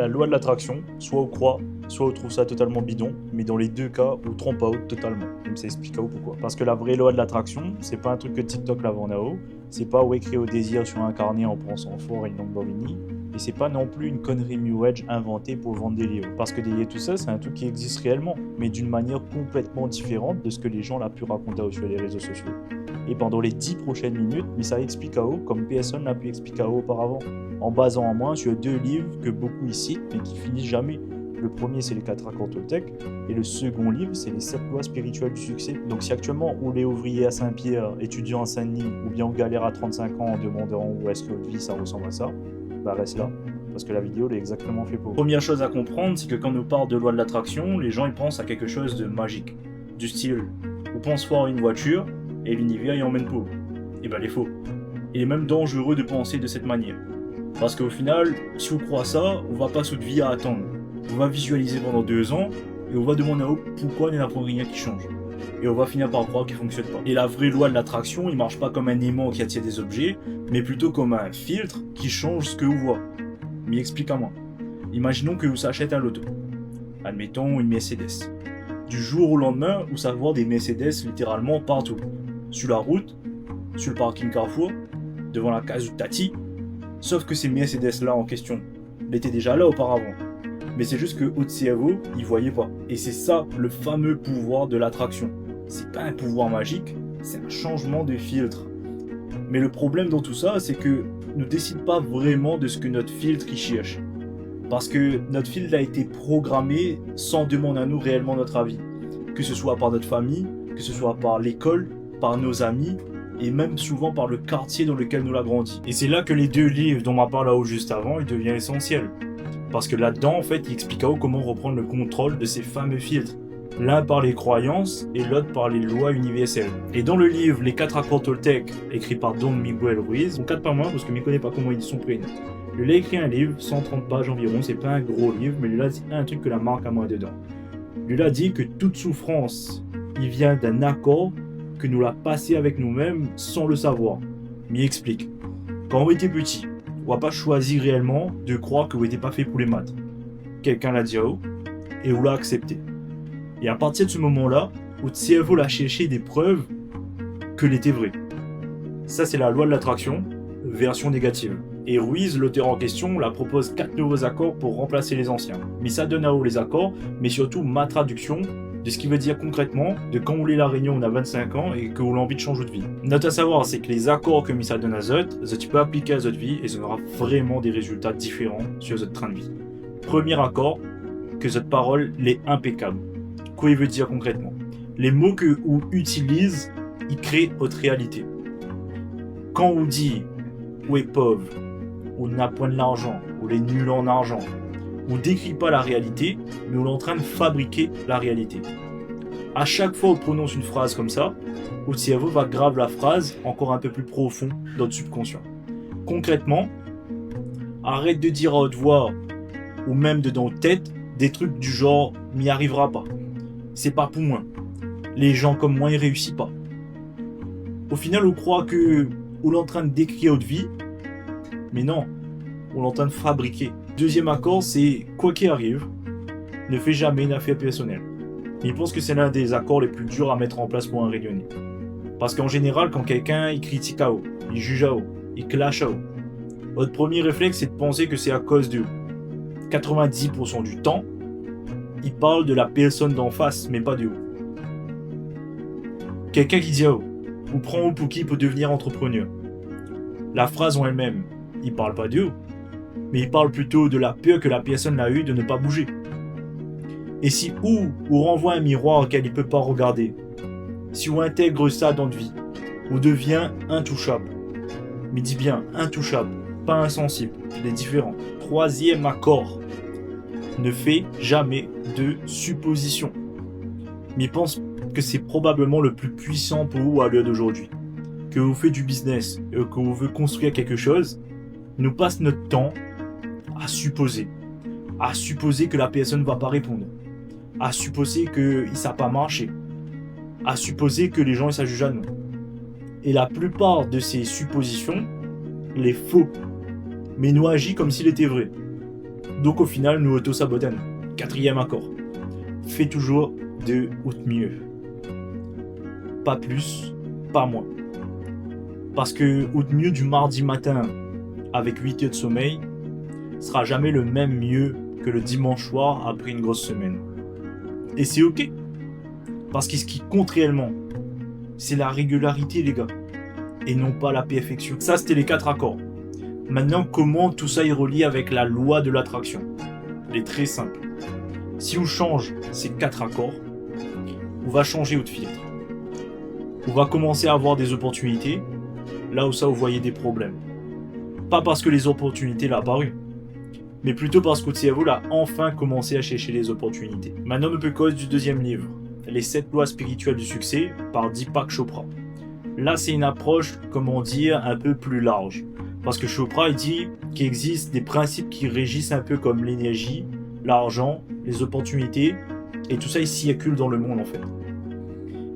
La loi de l'attraction, soit on croit, soit on trouve ça totalement bidon, mais dans les deux cas, on trompe out totalement. Comme ça explique pourquoi. Parce que la vraie loi de l'attraction, c'est pas un truc que TikTok l'a en haut, c'est pas où écrire au désir sur un carnet en pensant fort et une Lamborghini, et c'est pas non plus une connerie New Age inventée pour vendre des livres. Parce que derrière tout ça, c'est un truc qui existe réellement, mais d'une manière complètement différente de ce que les gens l'ont pu raconter sur les réseaux sociaux. Et pendant les 10 prochaines minutes, mais ça explique comme personne n'a pu expliquer auparavant, en basant en moins sur deux livres que beaucoup y citent, mais qui finissent jamais. Le premier, c'est les 4 accords Toltec, et le second livre, c'est les 7 lois spirituelles du succès. Donc si actuellement on est ouvrier à Saint-Pierre, étudiant à Saint-Denis, ou bien on galère à 35 ans en demandant où est-ce que votre vie ça ressemble à ça, bah reste là. Parce que la vidéo elle est exactement faite pour. Première chose à comprendre, c'est que quand on parle de loi de l'attraction, les gens ils pensent à quelque chose de magique. Du style, on pense voir une voiture, et l'univers y emmène pauvre. Et ben, il est faux. Il est même dangereux de penser de cette manière. Parce qu'au final, si on croit ça, on va passer notre vie à attendre. On va visualiser pendant 2 ans, et on va demander à eux pourquoi il n'y a pas rien qui change. Et on va finir par croire qu'il ne fonctionne pas. Et la vraie loi de l'attraction, il ne marche pas comme un aimant qui attire des objets, mais plutôt comme un filtre qui change ce que vous voyez. Mais explique-moi. Imaginons que vous achetez un loto. Admettons une Mercedes. Du jour au lendemain, vous allez voir des Mercedes littéralement partout. Sur la route, sur le parking Carrefour, devant la case du Tati. Sauf que ces Mercedes-là en question, elles étaient déjà là auparavant. Mais c'est juste que votre cerveau, il voyait pas. Et c'est ça le fameux pouvoir de l'attraction. C'est pas un pouvoir magique, c'est un changement de filtre. Mais le problème dans tout ça, c'est que ne décide pas vraiment de ce que notre filtre y cherche. Parce que notre filtre a été programmé sans demander à nous réellement notre avis. Que ce soit par notre famille, que ce soit par l'école, par nos amis, et même souvent par le quartier dans lequel nous l'avons grandi. Et c'est là que les deux livres dont on m'a parlé juste avant, ils deviennent essentiels. Parce que là-dedans, en fait, il explique comment reprendre le contrôle de ces fameux filtres. L'un par les croyances et l'autre par les lois universelles. Et dans le livre Les 4 accords Toltec, écrit par Don Miguel Ruiz, on 4 par moi parce que je ne connais pas comment ils sont prénoms. Il a écrit un livre, 130 pages environ, c'est pas un gros livre, mais il a dit un truc que la marque a moins dedans. Il a dit que toute souffrance, il vient d'un accord que nous l'a passé avec nous-mêmes sans le savoir. M'y explique. Quand on était petit, on n'a pas choisi réellement de croire que vous n'étiez pas fait pour les maths. Quelqu'un l'a dit à vous, et vous l'a accepté. Et à partir de ce moment-là, votre cerveau l'a cherché des preuves que l'était vrai. Ça, c'est la loi de l'attraction, version négative. Et Ruiz, l'auteur en question, la propose 4 nouveaux accords pour remplacer les anciens. Mais ça donne à vous les accords, mais surtout ma traduction de ce qui veut dire concrètement de quand vous voulez la réunion, on a 25 ans et que vous avez envie de changer de vie. Note à savoir, c'est que les accords que Missa donne à Zot, tu peux appliquer à votre vie et ça aura vraiment des résultats différents sur votre train de vie. Premier accord, que votre parole est impeccable. Quoi il veut dire concrètement? Les mots que vous utilisez, ils créent votre réalité. Quand on dit ou est pauvre, ou n'a point de l'argent, ou est nul en argent, on ne décrit pas la réalité, mais on est en train de fabriquer la réalité. À chaque fois qu'on prononce une phrase comme ça, votre cerveau va graver la phrase encore un peu plus profond dans le subconscient. Concrètement, arrête de dire à haute voix, ou même de dans tête, des trucs du genre « m'y arrivera pas ». C'est pas pour moi. Les gens comme moi, ils réussissent pas. Au final, on croit que on est en train de décrire votre vie, mais non, on est en train de fabriquer. Deuxième accord, c'est quoi qu'il arrive, ne fais jamais une affaire personnelle. Il pense que c'est l'un des accords les plus durs à mettre en place pour un rayonné. Parce qu'en général, quand quelqu'un il critique à haut, il juge à haut, il clash à haut, votre premier réflexe c'est de penser que c'est à cause de 90% du temps, il parle de la personne d'en face, mais pas de vous. Quelqu'un qui dit à vous, ou prend vous pour qui peut devenir entrepreneur. La phrase en elle-même, il parle pas de vous, mais il parle plutôt de la peur que la personne a eue de ne pas bouger. Et si vous renvoie un miroir auquel il ne peut pas regarder, si vous intègre ça dans votre vie, vous devient intouchable. Mais dis bien intouchable, pas insensible, il est différent. Troisième accord, ne fais jamais de suppositions. Mais pense que c'est probablement le plus puissant pour vous à l'heure d'aujourd'hui. Que vous faites du business et que vous voulez construire quelque chose, nous passe notre temps à supposer que la personne ne va pas répondre, à supposer que ça n'a pas marché, à supposer que les gens ils s'ajugent à nous. Et la plupart de ces suppositions, les faux, mais nous agit comme s'il était vrai. Donc au final, nous auto-sabotons. Quatrième accord. Fais toujours de mieux. Pas plus, pas moins. Parce que mieux du mardi matin avec 8 heures de sommeil sera jamais le même mieux que le dimanche soir après une grosse semaine. Et c'est ok. Parce que ce qui compte réellement, c'est la régularité, les gars. Et non pas la perfection. Ça, c'était les 4 accords. Maintenant, comment tout ça est relié avec la loi de l'attraction? Elle est très simple. Si on change ces 4 accords, on va changer notre filtre. On va commencer à avoir des opportunités, là où ça vous voyez des problèmes. Pas parce que les opportunités l'ont apparu, mais plutôt parce que votre cerveau a enfin commencé à chercher les opportunités. Maintenant, on peut cause du deuxième livre, Les 7 lois spirituelles du succès, par Deepak Chopra. Là, c'est une approche, comment dire, un peu plus large. Parce que Chopra, il dit qu'il existe des principes qui régissent un peu comme l'énergie, l'argent, les opportunités, et tout ça, il circule dans le monde, en fait.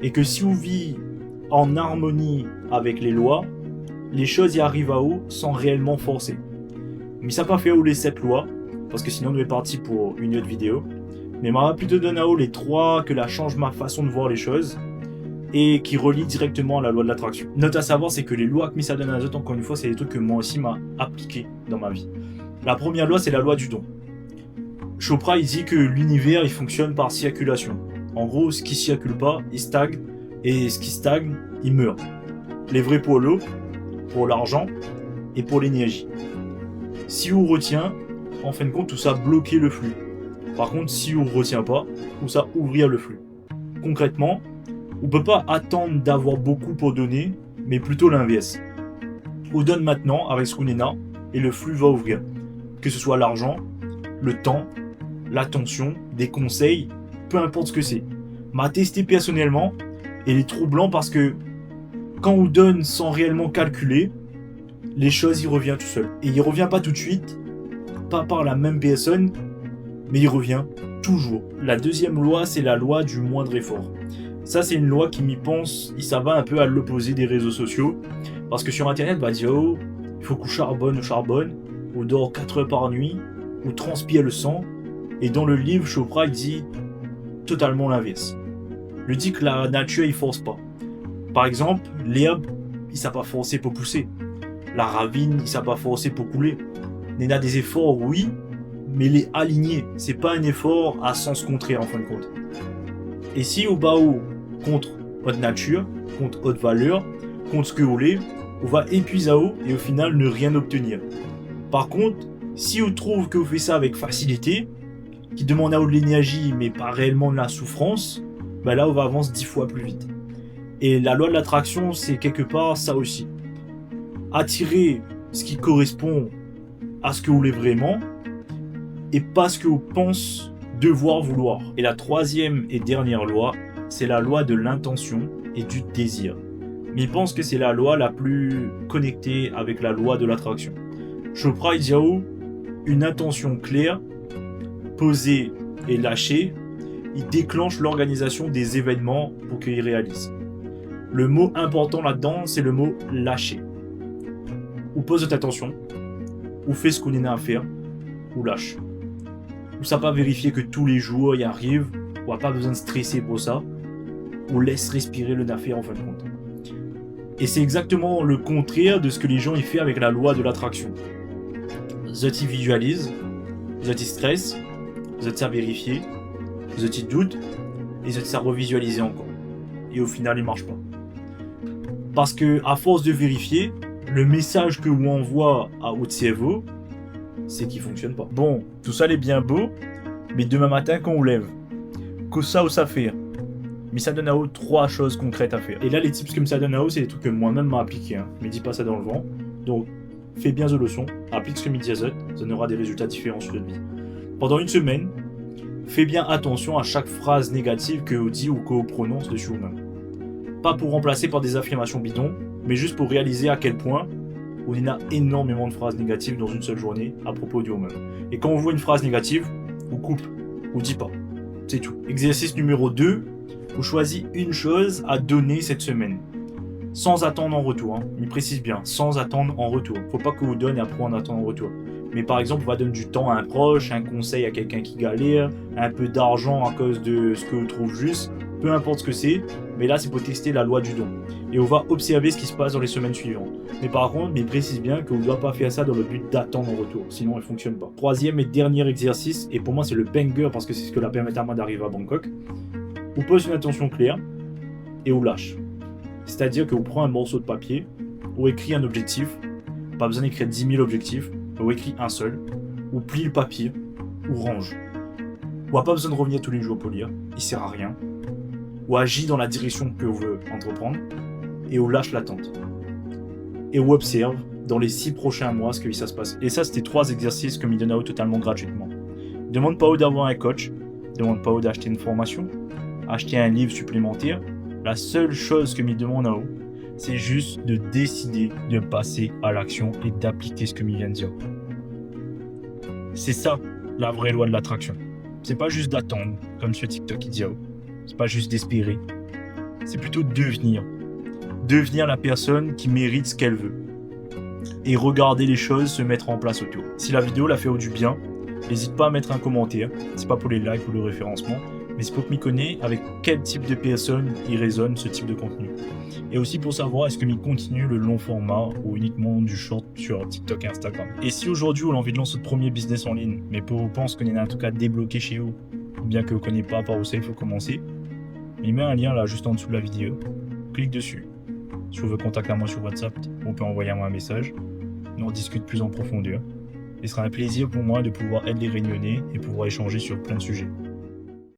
Et que si on vit en harmonie avec les lois, les choses y arrivent à haut sans réellement forcer. Mais ça n'a pas fait haut les 7 lois, parce que sinon on est parti pour une autre vidéo. Mais m'a plutôt donné à haut les 3 que là change ma façon de voir les choses et qui relient directement à la loi de l'attraction. Note à savoir, c'est que les lois que Misa donne à d'autres, encore une fois, c'est des trucs que moi aussi m'a appliqué dans ma vie. La première loi, c'est la loi du don. Chopra, il dit que l'univers, il fonctionne par circulation. En gros, ce qui circule pas, il stagne, et ce qui stagne, il meurt. Les vrais pour l'eau, pour l'argent et pour l'énergie. Si on retient, en fin de compte, tout ça bloquer le flux. Par contre, si on ne retient pas, tout ça ouvrir le flux. Concrètement, on ne peut pas attendre d'avoir beaucoup pour donner, mais plutôt l'inverse. On donne maintenant avec ce qu'on est là, et le flux va ouvrir. Que ce soit l'argent, le temps, l'attention, des conseils, peu importe ce que c'est. M'a testé personnellement, et il est troublant parce que quand on donne sans réellement calculer, les choses, il revient tout seul. Et il revient pas tout de suite, pas par la même personne, mais il revient toujours. La deuxième loi, c'est la loi du moindre effort. Ça, c'est une loi qui m'y pense, ça va un peu à l'opposé des réseaux sociaux, parce que sur Internet, bah dire, oh, il faut qu'on charbonne, on dort 4 heures par nuit, on transpire le sang, et dans le livre, Chopra, il dit totalement l'inverse. Il dit que la nature, il force pas. Par exemple, l'herbe, il ne s'est pas forcé pour pousser. La ravine, il ne s'est pas forcé pour couler. Il y a des efforts, oui, mais les aligner, c'est pas un effort à sens contraire en fin de compte. Et si au bas haut, contre votre nature, contre votre valeur, contre ce que vous voulez, on va épuiser à haut et au final ne rien obtenir. Par contre, si vous trouvez que vous faites ça avec facilité, qui demande à haut de l'énergie mais pas réellement de la souffrance, bah là on va avancer 10 fois plus vite. Et la loi de l'attraction, c'est quelque part ça aussi. Attirer ce qui correspond à ce que vous voulez vraiment et pas ce que vous pensez devoir vouloir. Et la troisième et dernière loi, c'est la loi de l'intention et du désir. Mais il pense que c'est la loi la plus connectée avec la loi de l'attraction. Chopra, il dit une intention claire, posée et lâchée, il déclenche l'organisation des événements pour qu'ils réalisent. Le mot important là-dedans, c'est le mot lâcher. Ou pose votre attention, ou fait ce qu'on est à faire, ou lâche. Ou ça pas vérifier que tous les jours il arrive, ou a pas besoin de stresser pour ça, ou laisse respirer le affaire en fin de compte. Et c'est exactement le contraire de ce que les gens y font avec la loi de l'attraction. Vous y visualisent, vous y stressent, vous y vérifier, vous y doutent, et vous y revisualiser encore. Et au final, il marche pas. Parce que à force de vérifier, le message que vous envoie à votre cerveau, c'est qu'il fonctionne pas. Bon, tout ça est bien beau, mais demain matin quand on lève, que ça ou ça fait. Mais ça donne à haut 3 choses concrètes à faire. Et là, les tips que ça donne à haut, c'est des trucs que moi-même m'a appliqué. Mais dis pas ça dans le vent. Donc, fais bien the leçon, applique ce que me dit Azot, ça donnera des résultats différents sur notre vie. Pendant une semaine, fais bien attention à chaque phrase négative que vous dites ou que vous prononcez dessus vous-même. Pas pour remplacer par des affirmations bidons, mais juste pour réaliser à quel point on a énormément de phrases négatives dans une seule journée à propos du vous-même. Et quand on voit une phrase négative, on coupe, on dit pas. C'est tout. Exercice numéro 2, vous choisissez une chose à donner cette semaine. Sans attendre en retour. Il précise bien, sans attendre en retour. Faut pas que vous donne et après on attend en retour. Mais par exemple, on va donner du temps à un proche, un conseil à quelqu'un qui galère, un peu d'argent à cause de ce que vous trouve juste, peu importe ce que c'est, mais là c'est pour tester la loi du don. Et on va observer ce qui se passe dans les semaines suivantes. Mais par contre, il précise bien qu'on ne doit pas faire ça dans le but d'attendre en retour, sinon elle ne fonctionne pas. Troisième et dernier exercice, et pour moi c'est le banger parce que c'est ce que la permet à moi d'arriver à Bangkok, on pose une intention claire et on lâche. C'est-à-dire qu'on prend un morceau de papier, on écrit un objectif, pas besoin d'écrire 10 000 objectifs, on écrit un seul, ou plie le papier, ou range. On n'a pas besoin de revenir tous les jours pour lire, il sert à rien. Ou agit dans la direction que vous veut entreprendre, et on lâche l'attente. Et on observe dans les 6 prochains mois ce que ça se passe. Et ça, c'était 3 exercices que me donne totalement gratuitement. Demande pas d'avoir un coach, demande pas d'acheter une formation, acheter un livre supplémentaire. La seule chose que me demande à vous, c'est juste de décider de passer à l'action et d'appliquer ce que me vient de dire. C'est ça, la vraie loi de l'attraction. C'est pas juste d'attendre, comme sur TikTok qui dit. C'est pas juste d'espérer. C'est plutôt devenir. Devenir la personne qui mérite ce qu'elle veut. Et regarder les choses se mettre en place autour. Si la vidéo l'a fait du bien, n'hésite pas à mettre un commentaire. C'est pas pour les likes ou le référencement, mais c'est pour que m'y connais avec quel type de personne il résonne ce type de contenu. Et aussi pour savoir est-ce que m'y continue le long format ou uniquement du short sur TikTok et Instagram. Et si aujourd'hui vous avez envie de lancer votre premier business en ligne, mais pour vous pense qu'on est en tout cas débloqué chez vous, ou bien que vous ne connaissez pas par où ça il faut commencer, il met un lien là juste en dessous de la vidéo. Clique dessus. Si vous voulez contacter moi sur WhatsApp, on peut envoyer moi un message. On en discute plus en profondeur. Ce sera un plaisir pour moi de pouvoir aider les Réunionnais et pouvoir échanger sur plein de sujets.